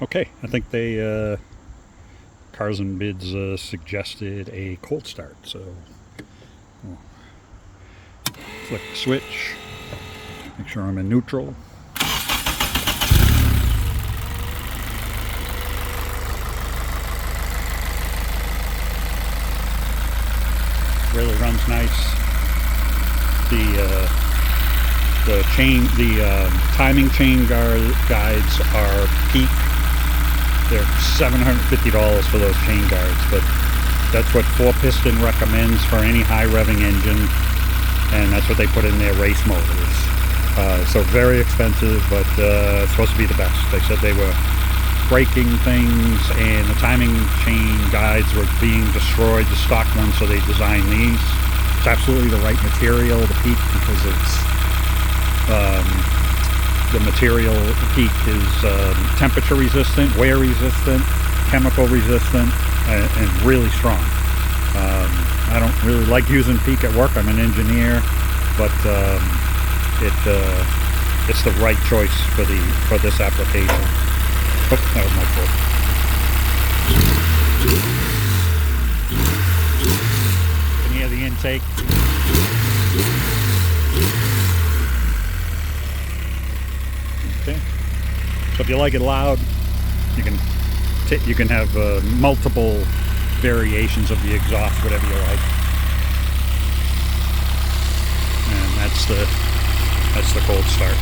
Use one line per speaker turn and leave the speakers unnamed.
Okay, I think they Cars and Bids suggested a cold start, so we'll flick the switch, make sure I'm in neutral. Really runs nice. The timing chain guides are Peak. They're $750 for those chain guards, but that's what 4-piston recommends for any high revving engine, and that's what they put in their race motors. So very expensive, but it's supposed to be the best. They said they were breaking things, and the timing chain guides were being destroyed, the stock ones, so they designed these. It's absolutely the right material, the Peak, because it's the material Peak is temperature resistant, wear resistant, chemical resistant, and really strong. I don't really like using Peak at work. I'm an engineer, but it's the right choice for this application. Oh, that was my fault. You can hear the intake. Okay. So if you like it loud, you can have multiple variations of the exhaust, whatever you like. And that's the cold start.